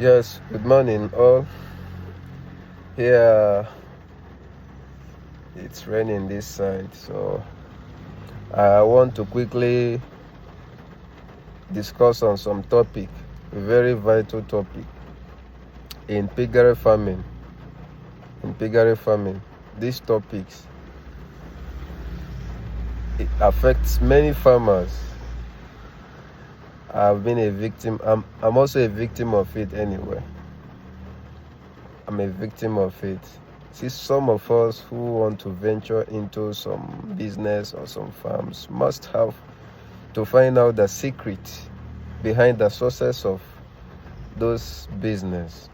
Yes, good morning all. Here it's raining this side, so I want to quickly discuss on some topic, a very vital topic in piggery farming. These topics, it affects many farmers. I've been a victim. I'm also a victim of it anyway. I'm a victim of it. See, some of us who want to venture into some business or some farms must have to find out the secret behind the success of those business.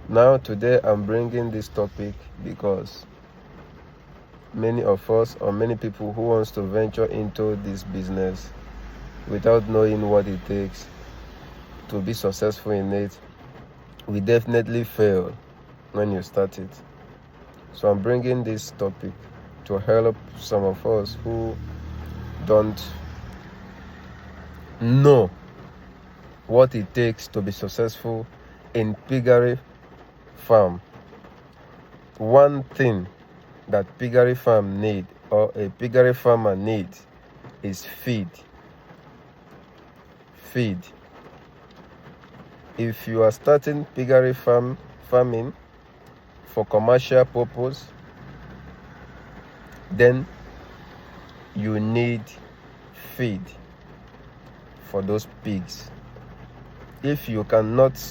Now, today I'm bringing this topic because many of us or many people who wants to venture into this business without knowing what it takes to be successful in it, we definitely fail when you start it. So I'm bringing this topic to help some of us who don't know what it takes to be successful in piggery farm. One thing that piggery farm need or a piggery farmer needs is feed. If you are starting piggery farming for commercial purpose, then you need feed for those pigs. If you cannot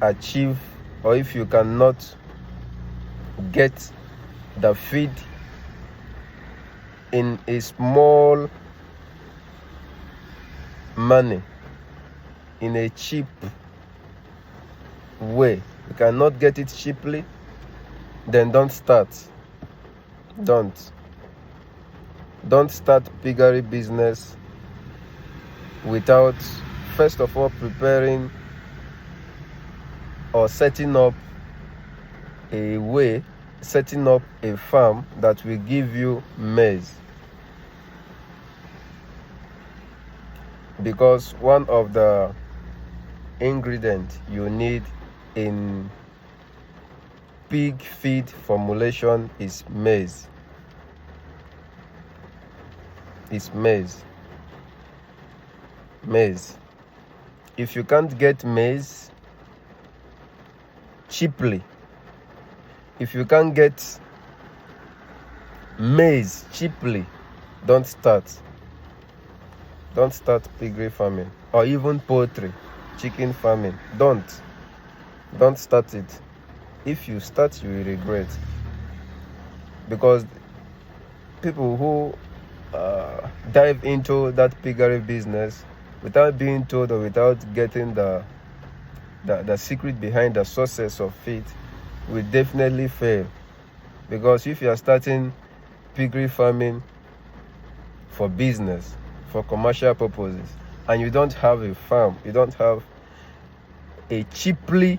achieve or if you cannot get the feed in a small money, in a cheap way, you cannot get it cheaply, then don't start. Don't start piggery business without first of all preparing or setting up a farm that will give you maize. Because one of the ingredients you need in pig feed formulation is maize. Maize. If you can't get maize cheaply, don't start piggery farming or even poultry, chicken farming. Don't start it. If you start, you will regret. Because people who dive into that piggery business without being told or without getting the secret behind the success of it will definitely fail. Because if you are starting piggery farming for business, for commercial purposes, and you don't have a farm, you don't have a cheaply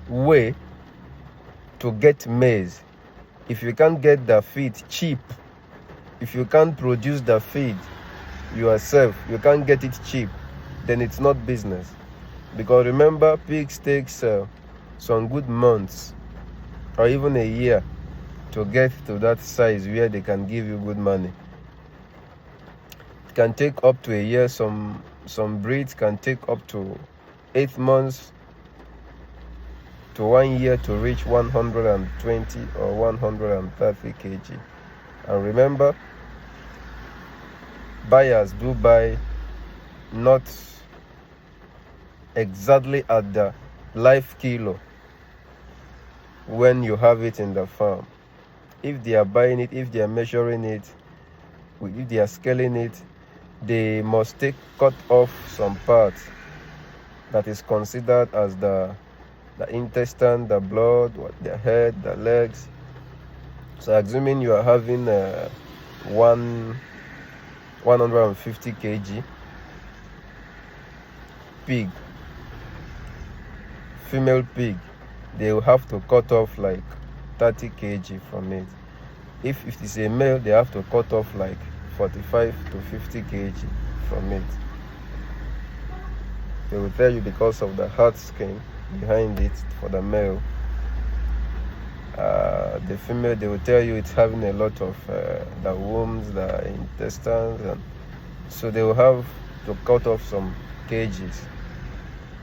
way to get maize, if you can't get the feed cheap, if you can't produce the feed yourself, you can't get it cheap, then it's not business. Because remember, pigs takes some good months or even a year to get to that size where they can give you good money. It can take up to a year. Some breeds can take up to 8 months to 1 year to reach 120 or 130 kg. And remember, buyers do buy not exactly at the live kilo when you have it in the farm. If they are buying it, if they are measuring it, if they are scaling it, they must cut off some parts that is considered as the intestine, the blood, the head, the legs. So assuming you are having 150 kg pig, female pig, they will have to cut off like 30 kg from it. If it is a male, they have to cut off like 45 to 50 kg from it. They will tell you because of the hard skin behind it for the male. The female, they will tell you it's having a lot of the wombs, the intestines, and so they will have to cut off some kgs.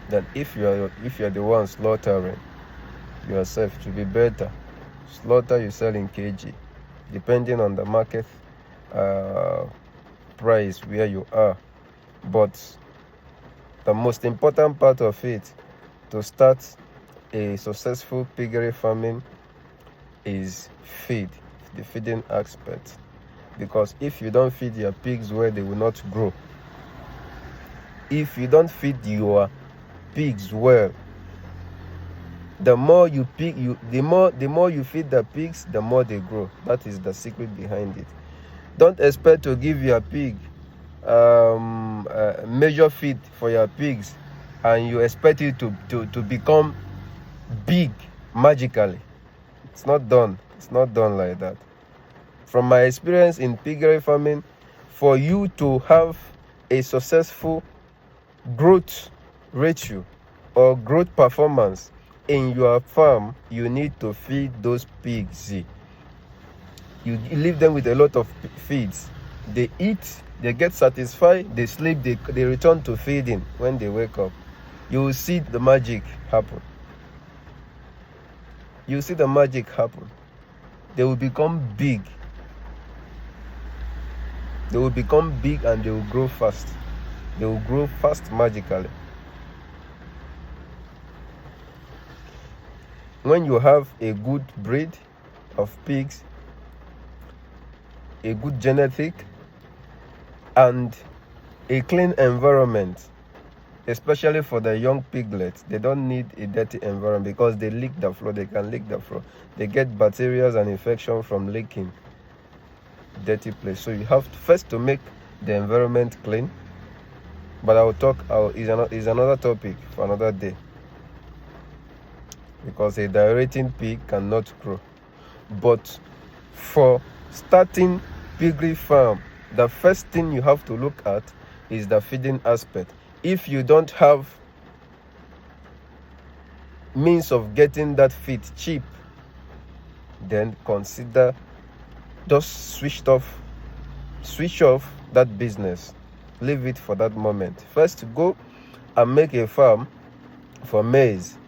Then if you are the one slaughtering yourself, to be better, slaughter you sell in kg, depending on the market price where you are. But the most important part of it to start a successful piggery farming is the feeding aspect. Because if you don't feed your pigs well, they will not grow. If you don't feed your pigs well, the more you feed the pigs, the more they grow. That is the secret behind it. Don't expect to give your pig major feed for your pigs and you expect it to become big magically. It's not done like that. From my experience in piggery farming, for you to have a successful growth ratio or growth performance in your farm, you need to feed those pigs. You leave them with a lot of feeds. They eat, they get satisfied, they sleep, they return to feeding. When they wake up, you will see the magic happen. You will see the magic happen. They will become big. They will become big and they will grow fast. They will grow fast magically. When you have a good breed of pigs, a good genetic, and a clean environment, especially for the young piglets, they don't need a dirty environment because they lick the floor. They can lick the floor. They get bacteria and infection from licking dirty place. So you have first to make the environment clean. But is another topic for another day, because a dilating pig cannot grow. But for starting piggery farm, the first thing you have to look at is the feeding aspect. If you don't have means of getting that feed cheap, then consider just switch off that business. Leave it for that moment. First, go and make a farm for maize.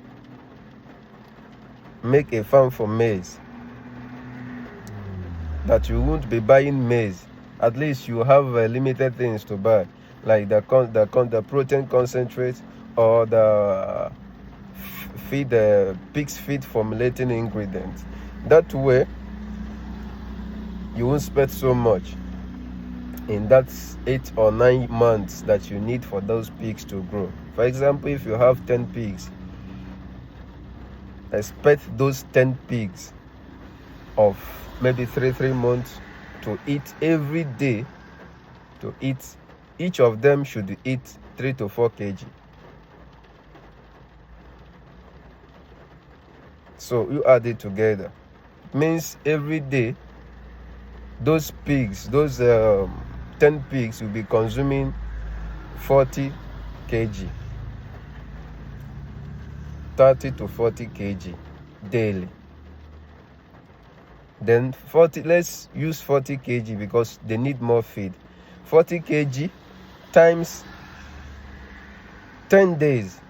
Make a farm for maize, that you won't be buying maize. At least you have limited things to buy, like the protein concentrate or the pig's feed formulating ingredients. That way you won't spend so much in that 8 or 9 months that you need for those pigs to grow. For example, if you have 10 pigs, expect those 10 pigs of maybe 3 months to eat every day. Each of them should eat 3 to 4 kg. So you add it together. It means every day those 10 pigs will be consuming 40 kg, 30 to 40 kg daily. Then let's use 40 kg because they need more feed. 40 kg times 10 days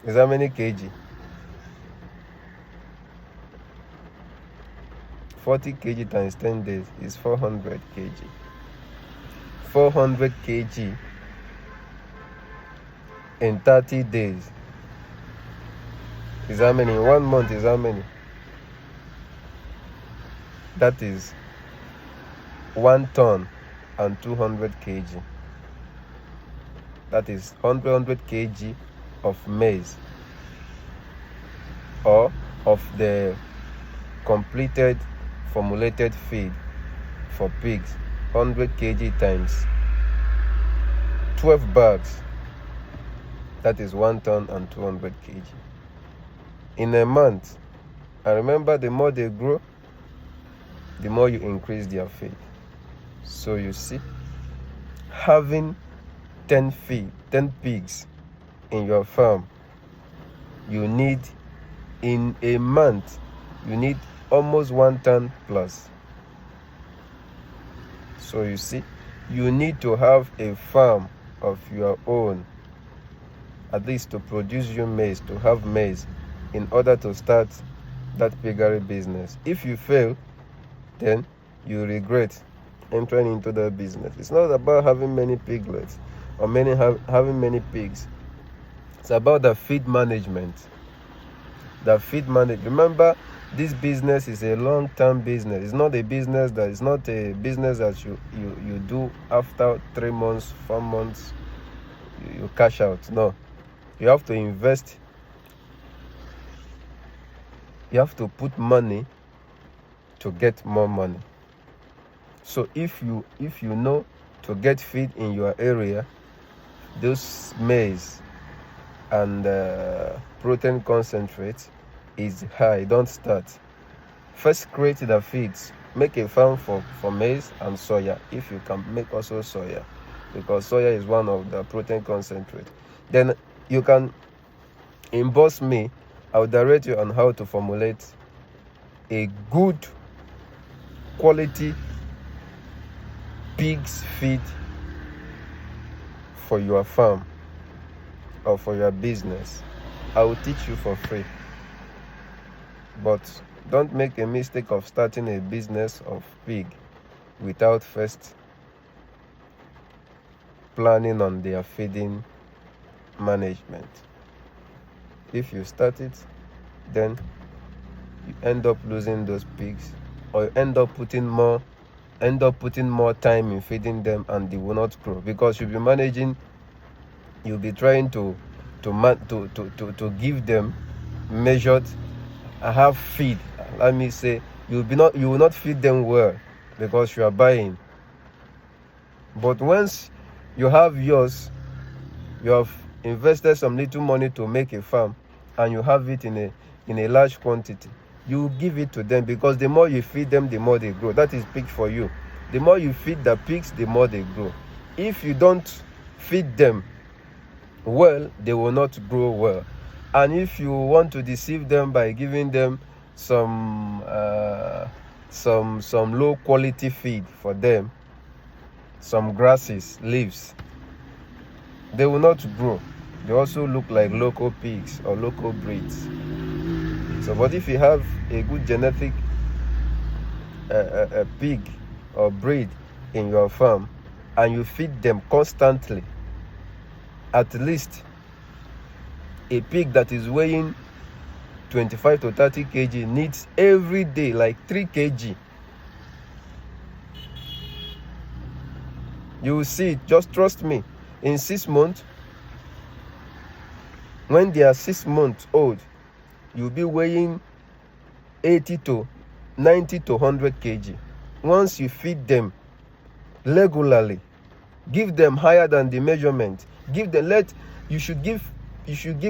is how many kg? 40 kg times 10 days is 400 kg. 400 kg in 30 days is how many? 1 month is how many? That is 1 ton and 200 kg. That is 100 kg of maize, or of the completed formulated feed for pigs. 100 kg times 12 bags, that is 1 ton and 200 kg in a month. And remember, the more they grow, the more you increase their feed. So you see, having 10 pigs in your farm, you need, in a month, you need almost 1 ton plus. So you see, you need to have a farm of your own, at least to produce you maize, to have maize, in order to start that piggery business. If you fail, then you regret entering into that business. It's not about having many piglets or having many pigs. It's about the feed management. Remember, this business is a long-term business. It's not a business that you do after 3 months, 4 months, you cash out. No, you have to invest. You have to put money to get more money. So if you know to get feed in your area, those maize and protein concentrate is high, don't start. First, create the feeds. Make a farm for maize and soya, if you can make also soya, because soya is one of the protein concentrate. Then you can inbox me. I'll direct you on how to formulate a good quality pigs feed for your farm or for your business. I will teach you for free. But don't make a mistake of starting a business of pig without first planning on their feeding management. If you start it, then you end up losing those pigs, or you end up putting more time in feeding them, and they will not grow, because you'll be managing, you'll be trying to give them measured half feed. Let me say, you will not feed them well because you are buying. But once you have yours, you have invested some little money to make a farm, and you have it in a large quantity, you give it to them, because the more you feed them, the more they grow. That is pig for you. The more you feed the pigs, the more they grow. If you don't feed them well, they will not grow well. And if you want to deceive them by giving them some low quality feed for them, some grasses, leaves, they will not grow. They also look like local pigs or local breeds. So, but if you have a good genetic pig or breed in your farm, and you feed them constantly, at least a pig that is weighing 25 to 30 kg needs every day like 3 kg. You will see it. Just trust me. In 6 months, when they are 6 months old, you'll be weighing 80 to 90 to 100 kg. Once you feed them regularly, give them higher than the measurement. You should give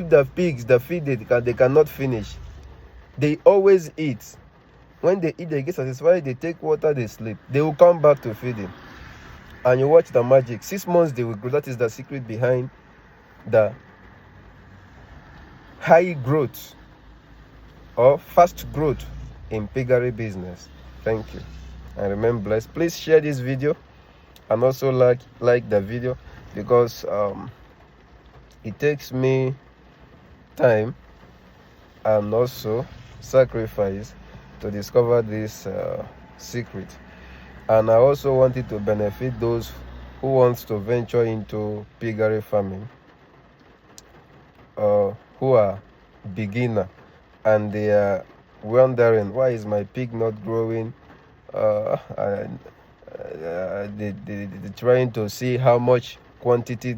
the pigs the feed they cannot finish. They always eat. When they eat, they get satisfied, they take water, they sleep. They will come back to feeding. And you watch the magic. 6 months they will grow. That is the secret behind the high growth or fast growth in piggery business. Thank you. And remain blessed. Please share this video and also like the video, because it takes me time and also sacrifice to discover this secret. And I also wanted to benefit those who wants to venture into piggery farming, who are beginner and they are wondering, why is my pig not growing? They're trying to see how much quantity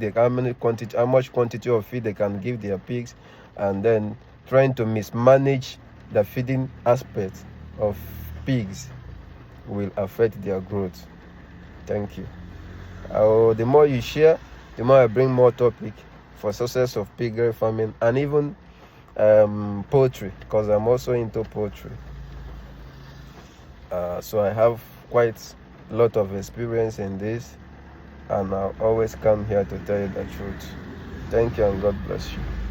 of feed they can give their pigs, and then trying to mismanage the feeding aspect of pigs will affect their growth. Thank you. The more you share, the more I bring more topic for success of piggery farming, and even poultry, because I'm also into poultry. So I have quite a lot of experience in this, and I'll always come here to tell you the truth. Thank you and God bless you.